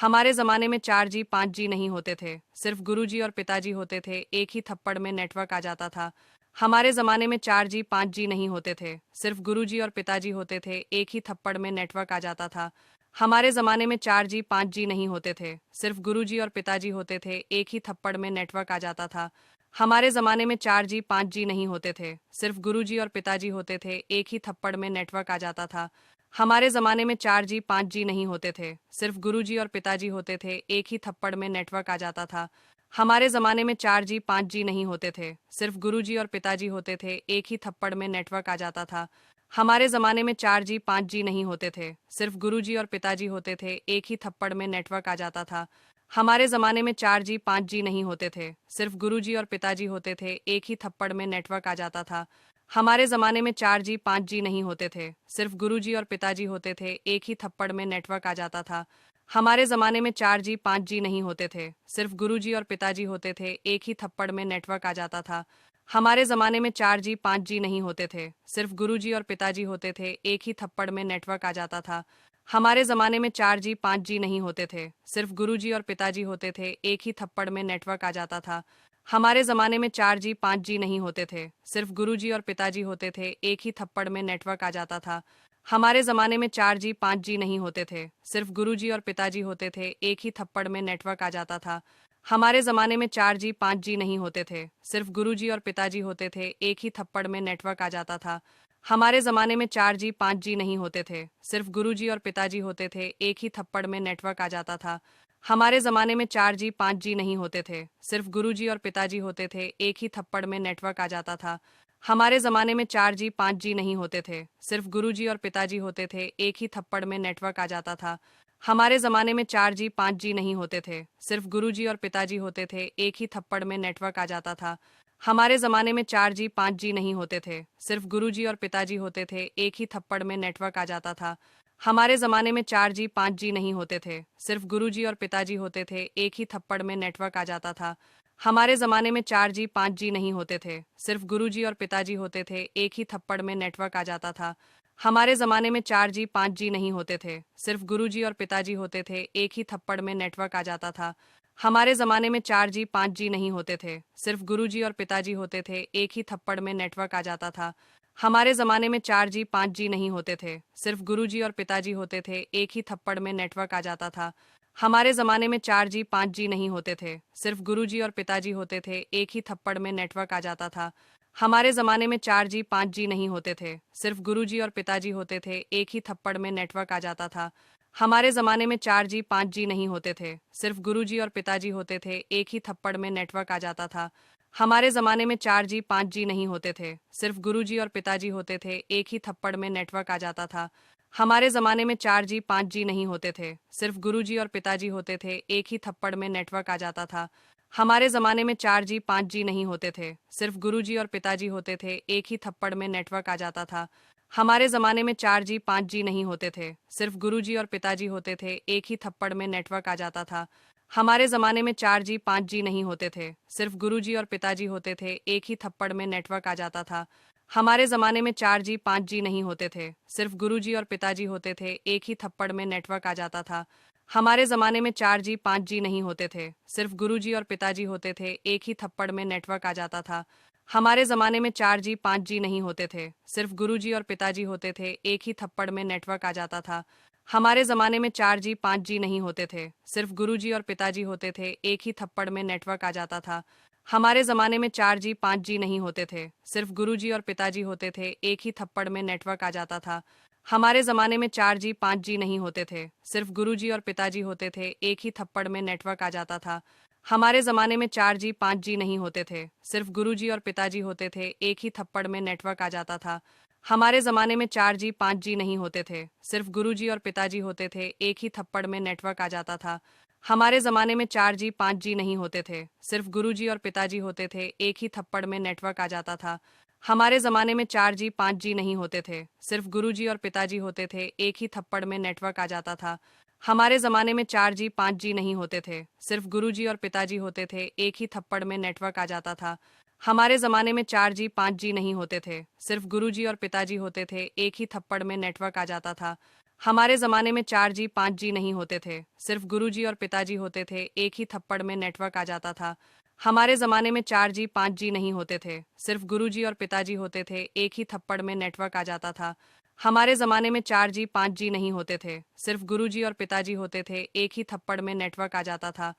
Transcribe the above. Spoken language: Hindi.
हमारे ज़माने में 4G 5G नहीं होते थे, सिर्फ गुरुजी और पिताजी होते थे, एक ही थप्पड़ में नेटवर्क आ जाता था। हमारे ज़माने में 4G 5G नहीं होते थे, सिर्फ गुरुजी और पिताजी होते थे, एक ही थप्पड़ में नेटवर्क आ जाता था। हमारे ज़माने में 4G 5G नहीं होते थे, सिर्फ गुरुजी और पिताजी होते थे, एक ही थप्पड़ में नेटवर्क आ जाता था। हमारे ज़माने में 4G 5G नहीं होते थे, सिर्फ गुरुजी और पिताजी होते थे, एक ही थप्पड़ में नेटवर्क आ जाता था। हमारे ज़माने में 4G 5G नहीं होते थे, सिर्फ गुरुजी और पिताजी होते थे, एक ही थप्पड़ में नेटवर्क आ जाता था। हमारे ज़माने में 4G 5G नहीं होते थे, सिर्फ गुरुजी और पिताजी होते थे, एक ही थप्पड़ में नेटवर्क आ जाता था। हमारे ज़माने में 4G 5G नहीं होते थे, सिर्फ गुरुजी और पिताजी होते थे, एक ही थप्पड़ में नेटवर्क आ जाता था। हमारे ज़माने में 4G 5G नहीं होते थे, सिर्फ गुरुजी और पिताजी होते थे, एक ही थप्पड़ में नेटवर्क आ जाता था। हमारे ज़माने में 4G 5G नहीं होते थे, सिर्फ गुरुजी और पिताजी होते थे, एक ही थप्पड़ में नेटवर्क आ जाता था। हमारे ज़माने में 4G 5G नहीं होते थे, सिर्फ गुरुजी और पिताजी होते थे, एक ही थप्पड़ में नेटवर्क आ जाता था। हमारे ज़माने में 4G 5G नहीं होते थे, सिर्फ गुरुजी और पिताजी होते थे, एक ही थप्पड़ में नेटवर्क आ जाता था। हमारे ज़माने में 4G 5G नहीं होते थे, सिर्फ गुरुजी और पिताजी होते थे, एक ही थप्पड़ में नेटवर्क आ जाता था। हमारे ज़माने में 4G 5G नहीं होते थे, सिर्फ गुरुजी और पिताजी होते थे, एक ही थप्पड़ में नेटवर्क आ जाता था। हमारे ज़माने में 4G 5G नहीं होते थे, सिर्फ गुरुजी और पिताजी होते थे, एक ही थप्पड़ में नेटवर्क आ जाता था। हमारे ज़माने में 4G 5G नहीं होते थे, सिर्फ गुरुजी और पिताजी होते थे, एक ही थप्पड़ में नेटवर्क आ जाता था। हमारे ज़माने में 4G 5G नहीं होते थे, सिर्फ गुरुजी और पिताजी होते थे, एक ही थप्पड़ में नेटवर्क आ जाता था। हमारे ज़माने में 4G 5G नहीं होते थे, सिर्फ गुरुजी और पिताजी होते थे, एक ही थप्पड़ में नेटवर्क आ जाता था। हमारे ज़माने में 4G 5G नहीं होते थे, सिर्फ गुरुजी और पिताजी होते थे, एक ही थप्पड़ में नेटवर्क आ जाता था। हमारे ज़माने में 4G 5G नहीं होते थे, सिर्फ गुरुजी और पिताजी होते थे, एक ही थप्पड़ में नेटवर्क आ जाता था। हमारे ज़माने में 4G 5G नहीं होते थे, सिर्फ गुरुजी और पिताजी होते थे, एक ही थप्पड़ में नेटवर्क आ जाता था। हमारे ज़माने में 4G 5G नहीं होते थे, सिर्फ गुरुजी और पिताजी होते थे, एक ही थप्पड़ में नेटवर्क आ जाता था। हमारे ज़माने में 4G 5G नहीं होते थे, सिर्फ गुरुजी और पिताजी होते थे, एक ही थप्पड़ में नेटवर्क आ जाता था। हमारे ज़माने में 4G 5G नहीं होते थे, सिर्फ गुरुजी और पिताजी होते थे, एक ही थप्पड़ में नेटवर्क आ जाता था। हमारे ज़माने में 4G 5G नहीं होते थे, सिर्फ गुरुजी और पिताजी होते थे, एक ही थप्पड़ में नेटवर्क आ जाता था। हमारे ज़माने में 4G 5G नहीं होते थे, सिर्फ गुरुजी और पिताजी होते थे, एक ही थप्पड़ में नेटवर्क आ जाता था। हमारे ज़माने में 4G 5G नहीं होते थे, सिर्फ गुरुजी और पिताजी होते थे, एक ही थप्पड़ में नेटवर्क आ जाता था। हमारे ज़माने में 4G 5G नहीं होते थे, सिर्फ गुरुजी और पिताजी होते थे, एक ही थप्पड़ में नेटवर्क आ जाता था। हमारे ज़माने में 4G 5G नहीं होते थे, सिर्फ गुरुजी और पिताजी होते थे, एक ही थप्पड़ में नेटवर्क आ जाता था। हमारे ज़माने में 4G 5G नहीं होते थे, सिर्फ गुरुजी और पिताजी होते थे, एक ही थप्पड़ में नेटवर्क आ जाता था। हमारे ज़माने में 4G 5G नहीं होते थे, सिर्फ गुरुजी और पिताजी होते थे, एक ही थप्पड़ में नेटवर्क आ जाता था। हमारे ज़माने में 4G 5G नहीं होते थे, सिर्फ गुरुजी और पिताजी होते थे, एक ही थप्पड़ में नेटवर्क आ जाता था। हमारे ज़माने में 4G 5G नहीं होते थे, सिर्फ गुरुजी और पिताजी होते थे, एक ही थप्पड़ में नेटवर्क आ जाता था। हमारे ज़माने में 4G 5G नहीं होते थे, सिर्फ गुरुजी और पिताजी होते थे, एक ही थप्पड़ में नेटवर्क आ जाता था। हमारे ज़माने में 4G 5G नहीं होते थे, सिर्फ गुरुजी और पिताजी होते थे, एक ही थप्पड़ में नेटवर्क आ जाता था। हमारे ज़माने में 4G 5G नहीं होते थे, सिर्फ गुरुजी और पिताजी होते थे, एक ही थप्पड़ में नेटवर्क आ जाता था। हमारे ज़माने में 4G 5G नहीं होते थे, सिर्फ गुरुजी और पिताजी होते थे, एक ही थप्पड़ में नेटवर्क आ जाता था। हमारे ज़माने में 4G 5G नहीं होते थे, सिर्फ गुरुजी और पिताजी होते थे, एक ही थप्पड़ में नेटवर्क आ जाता था। हमारे ज़माने में 4G 5G नहीं होते थे, सिर्फ गुरुजी और पिताजी होते थे, एक ही थप्पड़ में नेटवर्क आ जाता था। हमारे ज़माने में 4G 5G नहीं होते थे, सिर्फ गुरुजी और पिताजी होते थे, एक ही थप्पड़ में नेटवर्क आ जाता था। हमारे ज़माने में 4G 5G नहीं होते थे, सिर्फ गुरुजी और पिताजी होते थे, एक ही थप्पड़ में नेटवर्क आ जाता था। हमारे ज़माने में 4G 5G नहीं होते थे, सिर्फ गुरुजी और पिताजी होते थे, एक ही थप्पड़ में नेटवर्क आ जाता था। हमारे ज़माने में 4G 5G नहीं होते थे, सिर्फ गुरुजी और पिताजी होते थे, एक ही थप्पड़ में नेटवर्क आ जाता था। हमारे ज़माने में 4G 5G नहीं होते थे, सिर्फ गुरुजी और पिताजी होते थे, एक ही थप्पड़ में नेटवर्क आ जाता था। हमारे ज़माने में 4G 5G नहीं होते थे, सिर्फ गुरुजी और पिताजी होते थे, एक ही थप्पड़ में नेटवर्क आ जाता था। हमारे ज़माने में 4G 5G नहीं होते थे, सिर्फ गुरुजी और पिताजी होते थे, एक ही थप्पड़ में नेटवर्क आ जाता था। हमारे जमाने में 4G 5G नहीं होते थे। सिर्फ गुरुजी और पिताजी होते थे, एक ही थप्पड़ में नेटवर्क आ जाता था। हमारे जमाने में 4G 5G नहीं होते थे। सिर्फ गुरुजी और पिताजी होते थे, एक ही थप्पड़ में नेटवर्क आ जाता था। हमारे जमाने में 4G 5G नहीं होते थे। सिर्फ गुरुजी और पिताजी होते थे, एक ही थप्पड़ में नेटवर्क आ जाता था।